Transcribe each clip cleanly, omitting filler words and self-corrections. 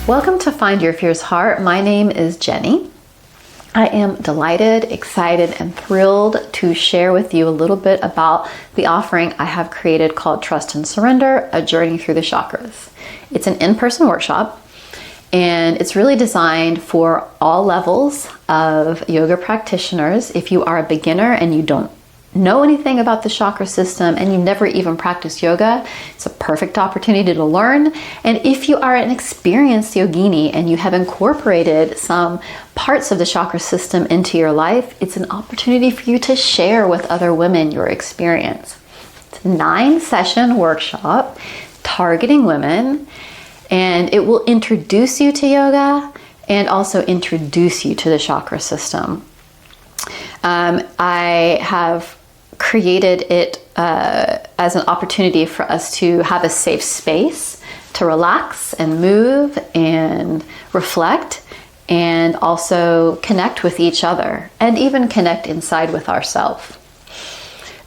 Welcome to Find Your Fierce Heart. My name is Jenny. I am delighted, excited, and thrilled to share with you a little bit about the offering I have created called Trust and Surrender, A Journey Through the Chakras. It's an in-person workshop, and it's really designed for all levels of yoga practitioners. If you are a beginner and you don't know anything about the chakra system and you never even practiced yoga, it's a perfect opportunity to learn. And if you are an experienced yogini and you have incorporated some parts of the chakra system into your life, it's an opportunity for you to share with other women your experience. It's a 9-session workshop targeting women, and it will introduce you to yoga and also introduce you to the chakra system. I have created it as an opportunity for us to have a safe space to relax and move and reflect and also connect with each other and even connect inside with ourselves.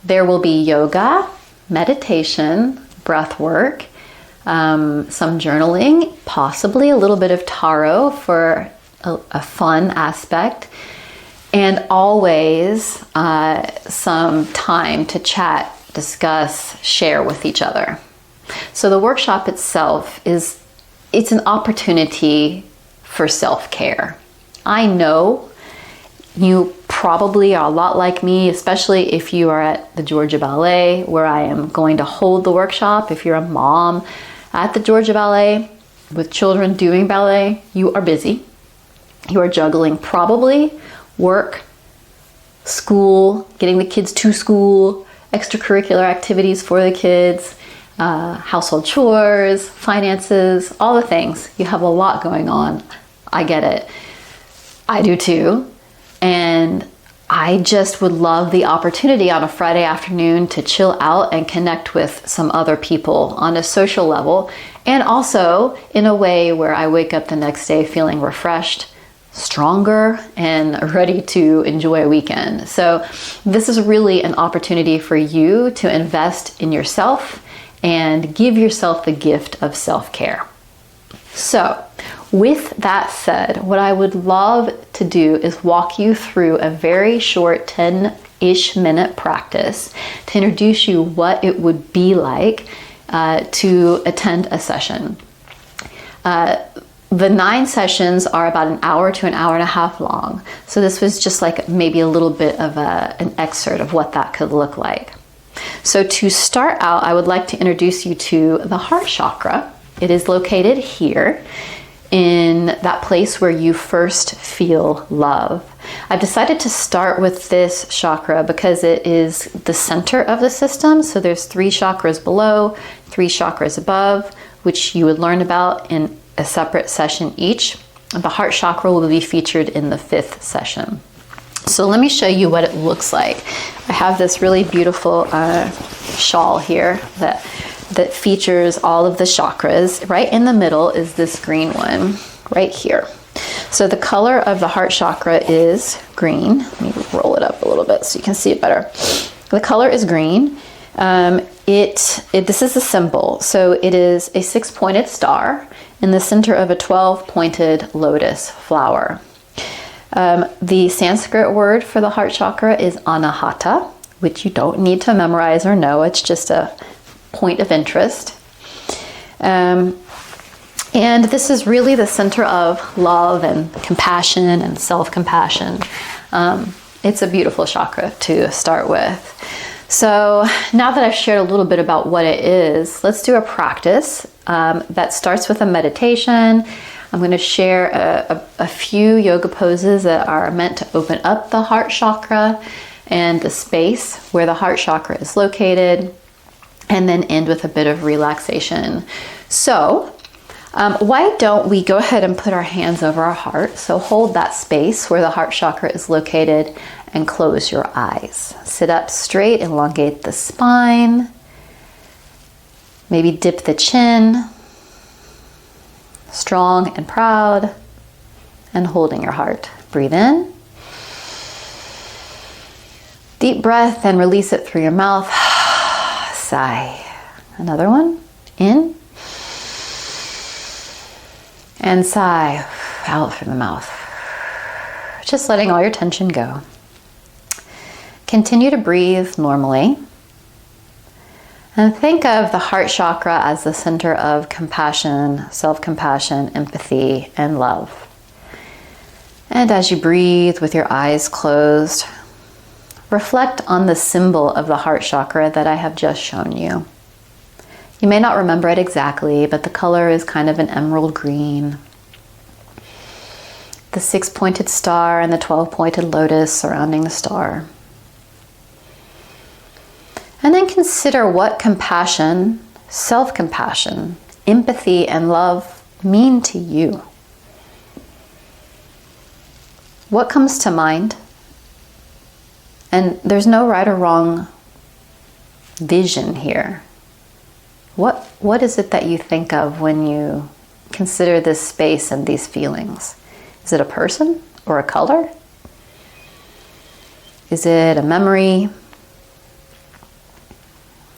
There will be yoga, meditation, breath work, some journaling, possibly a little bit of tarot for a fun aspect, and always some time to chat, discuss, share with each other. So the workshop itself it's an opportunity for self-care. I know you probably are a lot like me, especially if you are at the Georgia Ballet, where I am going to hold the workshop. If you're a mom at the Georgia Ballet with children doing ballet, you are busy. You are juggling probably work, school, getting the kids to school, extracurricular activities for the kids, household chores, finances, all the things. You have a lot going on. I get it. I do too. And I just would love the opportunity on a Friday afternoon to chill out and connect with some other people on a social level, and also in a way where I wake up the next day feeling refreshed, stronger, and ready to enjoy a weekend. So this is really an opportunity for you to invest in yourself and give yourself the gift of self-care. So with that said, what I would love to do is walk you through a very short 10-ish minute practice to introduce you what it would be like to attend a session. The 9 sessions are about an hour to an hour and a half long. So this was just like maybe a little bit of an excerpt of what that could look like. So to start out, I would like to introduce you to the heart chakra. It is located here in that place where you first feel love. I've decided to start with this chakra because it is the center of the system. So there's 3 chakras below, 3 chakras above, which you would learn about in a separate session each. The heart chakra will be featured in the 5th session. So let me show you what it looks like. I have this really beautiful shawl here that features all of the chakras. Right in the middle is this green one right here. So the color of the heart chakra is green. Let me roll it up a little bit so you can see it better. The color is green. This is a symbol. So it is a 6-pointed star in the center of a 12-pointed lotus flower. The Sanskrit word for the heart chakra is anahata, which you don't need to memorize or know. It's just a point of interest. And this is really the center of love and compassion and self-compassion. It's a beautiful chakra to start with. So now that I've shared a little bit about what it is, let's do a practice that starts with a meditation. I'm going to share a few yoga poses that are meant to open up the heart chakra and the space where the heart chakra is located, and then end with a bit of relaxation. So why don't we go ahead and put our hands over our heart? So hold that space where the heart chakra is located and close your eyes. Sit up straight, elongate the spine. Maybe dip the chin. Strong and proud, and holding your heart. Breathe in. Deep breath and release it through your mouth. Sigh. Another one. In. And sigh out through the mouth. Just letting all your tension go. Continue to breathe normally. And think of the heart chakra as the center of compassion, self-compassion, empathy, and love. And as you breathe with your eyes closed, reflect on the symbol of the heart chakra that I have just shown you. You may not remember it exactly, but the color is kind of an emerald green. The 6-pointed star and the 12-pointed lotus surrounding the star. And then consider what compassion, self-compassion, empathy, and love mean to you. What comes to mind? And there's no right or wrong vision here. What is it that you think of when you consider this space and these feelings? Is it a person or a color? Is it a memory?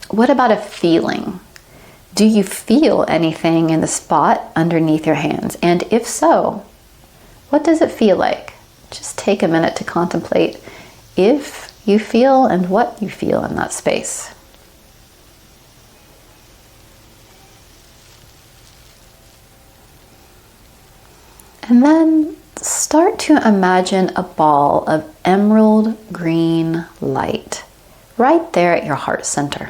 What about a feeling? Do you feel anything in the spot underneath your hands? And if so, what does it feel like? Just take a minute to contemplate if you feel and what you feel in that space. And then start to imagine a ball of emerald green light right there at your heart center.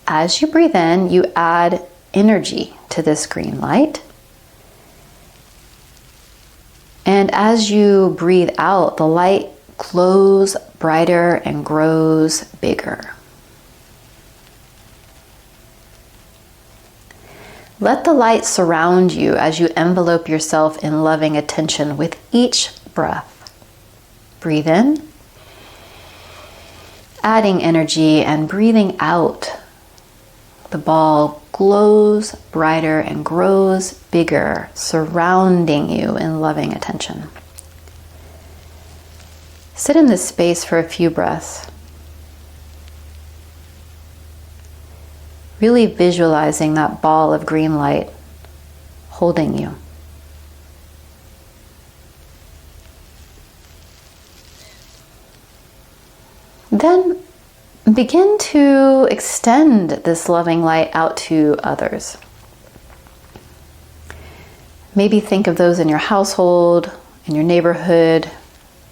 As you breathe in, you add energy to this green light. And as you breathe out, the light glows brighter and grows bigger. Let the light surround you as you envelope yourself in loving attention with each breath. Breathe in, adding energy, and breathing out. The ball glows brighter and grows bigger, surrounding you in loving attention. Sit in this space for a few breaths. Really visualizing that ball of green light holding you. Then begin to extend this loving light out to others. Maybe think of those in your household, in your neighborhood,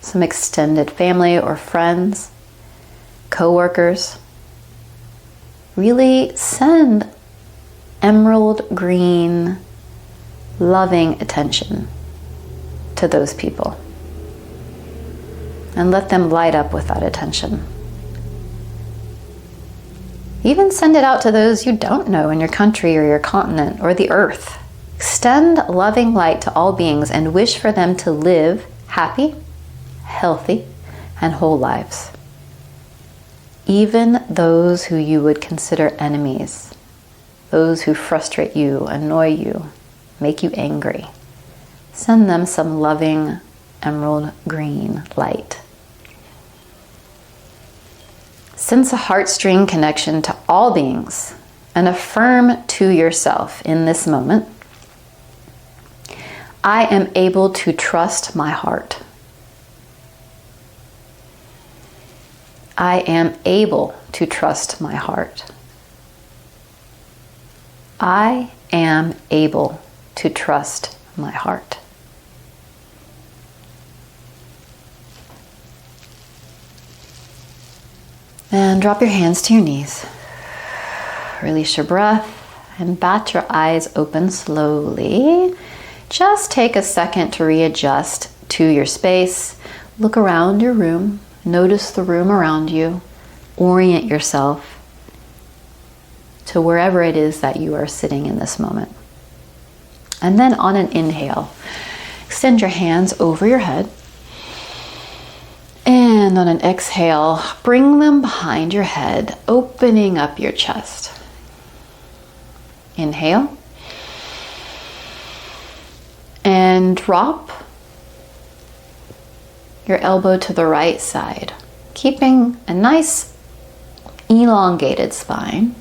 some extended family or friends, co-workers. Really send emerald green, loving attention to those people. And let them light up with that attention. Even send it out to those you don't know in your country or your continent or the earth. Extend loving light to all beings and wish for them to live happy, healthy, and whole lives. Even those who you would consider enemies, those who frustrate you, annoy you, make you angry, send them some loving emerald green light. Sense a heartstring connection to all beings and affirm to yourself in this moment, I am able to trust my heart. I am able to trust my heart. I am able to trust my heart. And drop your hands to your knees. Release your breath and bat your eyes open slowly. Just take a second to readjust to your space. Look around your room. Notice the room around you. Orient yourself to wherever it is that you are sitting in this moment. And then on an inhale, extend your hands over your head. And on an exhale, bring them behind your head, opening up your chest. Inhale. And drop your elbow to the right side, keeping a nice elongated spine.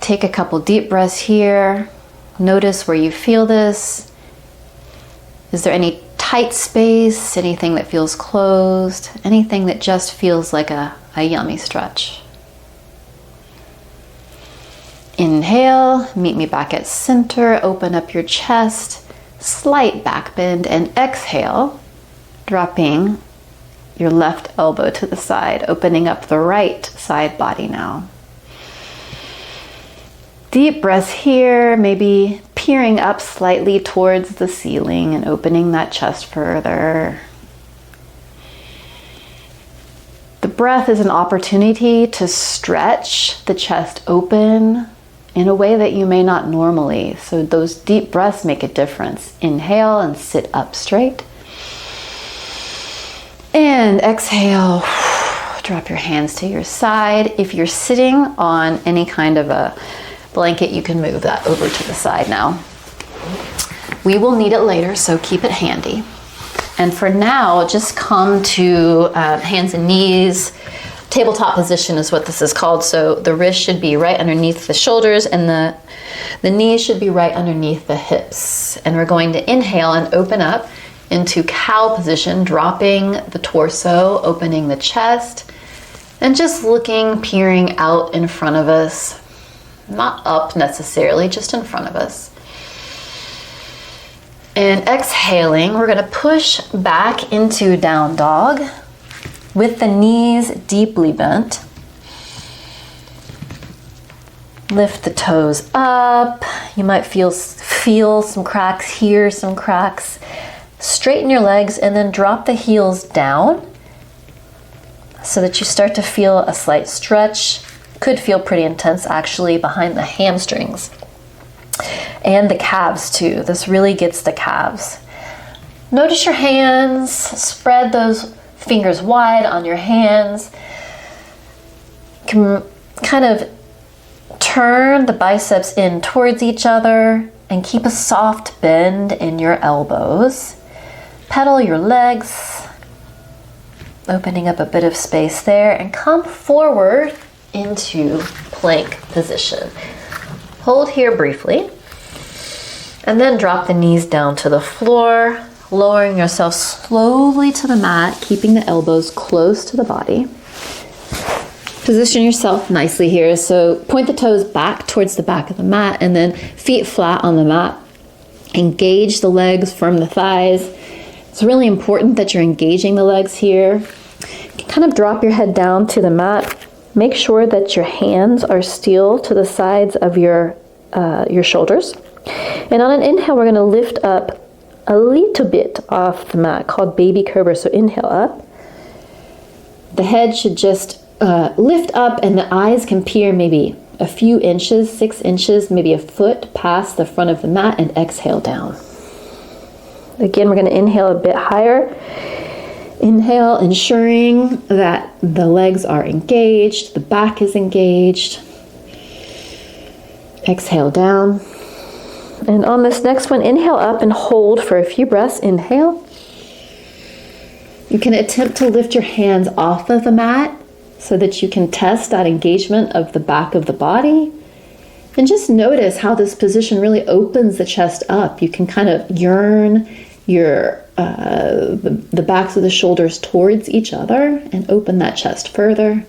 Take a couple deep breaths here. Notice where you feel this. Is there any tight space, anything that feels closed, anything that just feels like a yummy stretch? Inhale, meet me back at center, open up your chest, slight back bend, and exhale, dropping your left elbow to the side, opening up the right side body now. Deep breath here, maybe peering up slightly towards the ceiling and opening that chest further. The breath is an opportunity to stretch the chest open in a way that you may not normally. So those deep breaths make a difference. Inhale and sit up straight. And exhale, drop your hands to your side. If you're sitting on any kind of a blanket, you can move that over to the side now. We will need it later, so keep it handy. And for now, just come to hands and knees. Tabletop position is what this is called. So the wrist should be right underneath the shoulders and the knees should be right underneath the hips. And we're going to inhale and open up into cow position, dropping the torso, opening the chest, and just looking, peering out in front of us. Not up necessarily, just in front of us. And exhaling, we're gonna push back into down dog with the knees deeply bent. Lift the toes up. You might feel some cracks here, some cracks. Straighten your legs and then drop the heels down so that you start to feel a slight stretch. Could feel pretty intense actually behind the hamstrings and the calves too. This really gets the calves. Notice your hands, spread those fingers wide on your hands. You can kind of turn the biceps in towards each other and keep a soft bend in your elbows. Pedal your legs, opening up a bit of space there, and come forward into plank position. Hold here briefly, and then drop the knees down to the floor, lowering yourself slowly to the mat, keeping the elbows close to the body. Position yourself nicely here. So point the toes back towards the back of the mat and then feet flat on the mat. Engage the legs from the thighs. It's really important that you're engaging the legs here. You can kind of drop your head down to the mat. Make sure that your hands are still to the sides of your shoulders. And on an inhale, we're going to lift up a little bit off the mat, called baby cobra. So inhale up. The head should just lift up and the eyes can peer maybe a few inches, 6 inches, maybe a foot past the front of the mat, and exhale down. Again, we're going to inhale a bit higher. Inhale, ensuring that the legs are engaged, the back is engaged. Exhale down. And on this next one, inhale up and hold for a few breaths. Inhale. You can attempt to lift your hands off of the mat so that you can test that engagement of the back of the body. And just notice how this position really opens the chest up. You can kind of yearn the backs of the shoulders towards each other and open that chest further.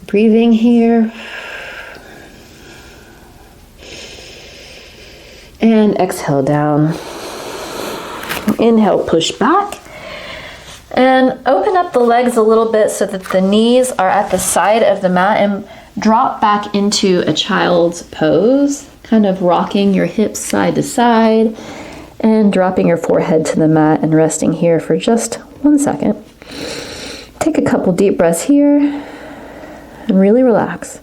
Breathing here. And exhale down. Inhale, push back. And open up the legs a little bit so that the knees are at the side of the mat, and drop back into a child's pose, kind of rocking your hips side to side and dropping your forehead to the mat and resting here for just 1 second. Take a couple deep breaths here and really relax.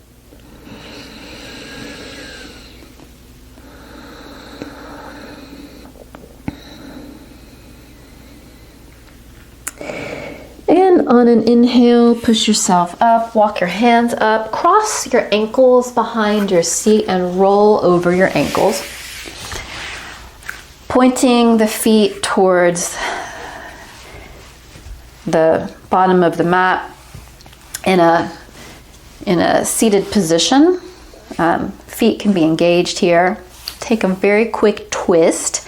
And on an inhale, push yourself up, walk your hands up, cross your ankles behind your seat and roll over your ankles. Pointing the feet towards the bottom of the mat in a seated position. Feet can be engaged here. Take a very quick twist.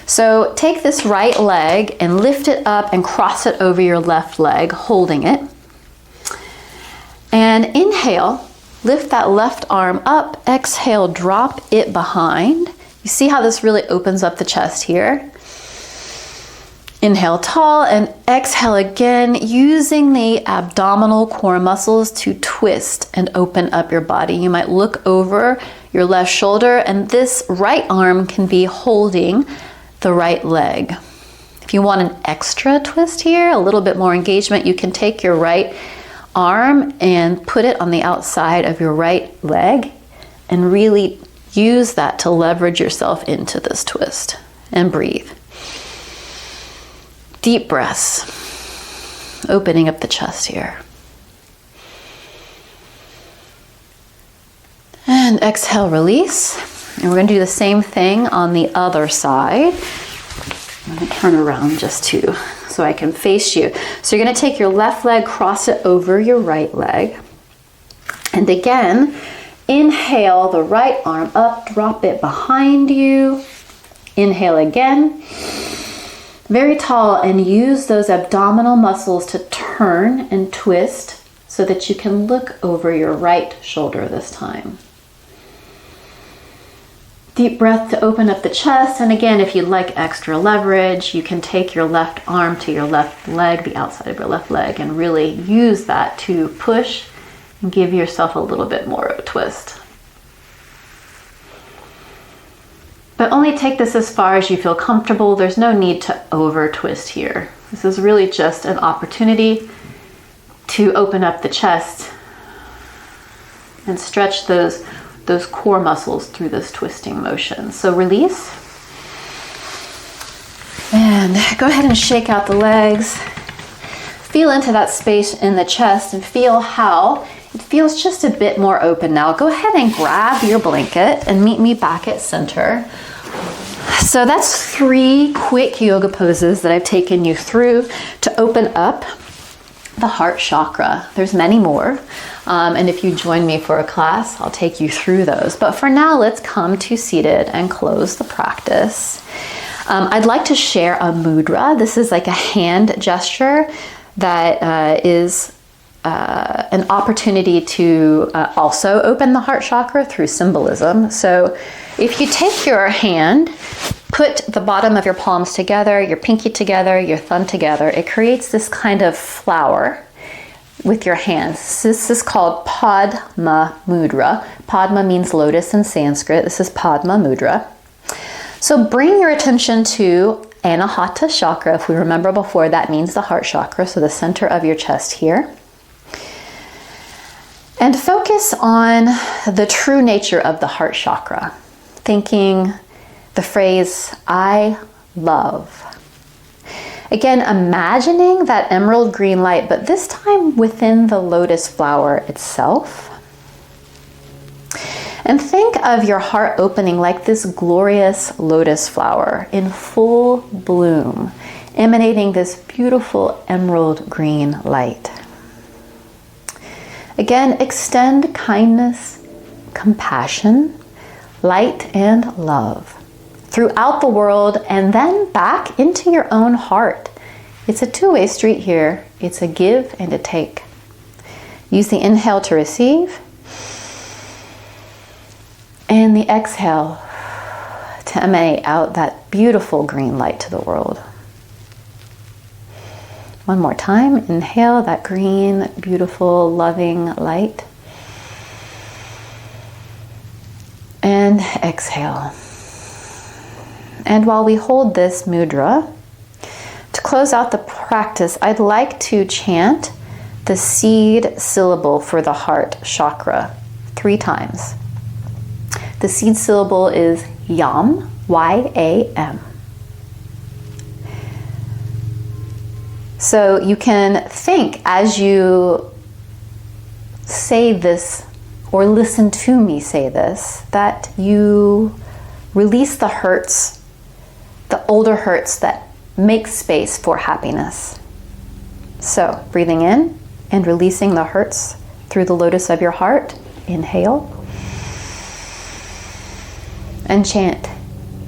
So take this right leg and lift it up and cross it over your left leg, holding it. And inhale, lift that left arm up. Exhale, drop it behind. You see how this really opens up the chest here? Inhale tall and exhale again, using the abdominal core muscles to twist and open up your body. You might look over your left shoulder, and this right arm can be holding the right leg. If you want an extra twist here, a little bit more engagement, you can take your right arm and put it on the outside of your right leg and really use that to leverage yourself into this twist. And breathe. Deep breaths, opening up the chest here. And exhale, release. And we're going to do the same thing on the other side. I'm going to turn around just so I can face you. So you're going to take your left leg, cross it over your right leg. And again, inhale the right arm up, drop it behind you. Inhale again. Very tall, and use those abdominal muscles to turn and twist so that you can look over your right shoulder this time. Deep breath to open up the chest. And again, if you'd like extra leverage, you can take your left arm to your left leg, the outside of your left leg, and really use that to push and give yourself a little bit more of a twist. But only take this as far as you feel comfortable. There's no need to over twist here. This is really just an opportunity to open up the chest and stretch those core muscles through this twisting motion. So release. And go ahead and shake out the legs. Feel into that space in the chest and feel how it feels just a bit more open now. Go ahead and grab your blanket and meet me back at center. So that's 3 quick yoga poses that I've taken you through to open up the heart chakra. There's many more. And if you join me for a class, I'll take you through those. But for now, let's come to seated and close the practice. I'd like to share a mudra. This is like a hand gesture that is an opportunity to also open the heart chakra through symbolism. So if you take your hand, put the bottom of your palms together, your pinky together, your thumb together, it creates this kind of flower with your hands. This is called Padma Mudra. Padma means lotus in Sanskrit. This is Padma Mudra. So bring your attention to Anahata chakra. If we remember before, that means the heart chakra, so the center of your chest here. And focus on the true nature of the heart chakra, thinking the phrase, I love. Again, imagining that emerald green light, but this time within the lotus flower itself. And think of your heart opening like this glorious lotus flower in full bloom, emanating this beautiful emerald green light. Again, extend kindness, compassion, light, and love throughout the world and then back into your own heart. It's a two-way street here. It's a give and a take. Use the inhale to receive and the exhale to emanate out that beautiful green light to the world. One more time, inhale that green, beautiful, loving light. And exhale. And while we hold this mudra, to close out the practice, I'd like to chant the seed syllable for the heart chakra 3 times. The seed syllable is Yam, Y-A-M. So you can think as you say this or listen to me say this, that you release the hurts, the older hurts that make space for happiness. So breathing in and releasing the hurts through the lotus of your heart. Inhale. and chant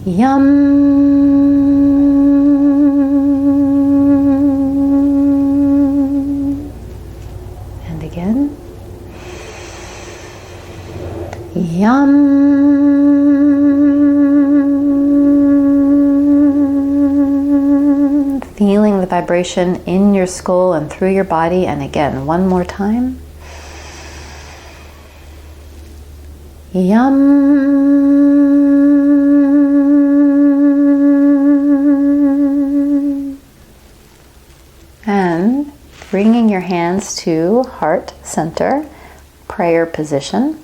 Yum. And again. Yum. Feeling the vibration in your skull and through your body. And again, one more time. Yum. And bringing your hands to heart center, prayer position.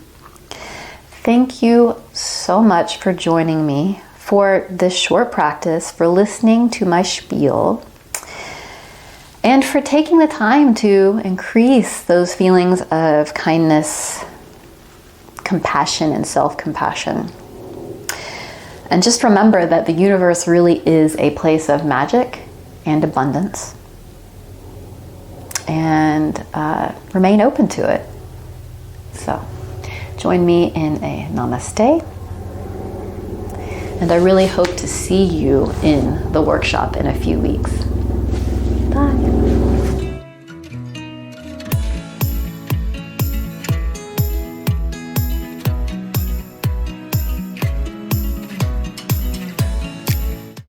Thank you so much for joining me for this short practice, for listening to my spiel, and for taking the time to increase those feelings of kindness, compassion, and self-compassion. And just remember that the universe really is a place of magic and abundance. And remain open to it. So, join me in a namaste. And I really hope to see you in the workshop in a few weeks. Bye.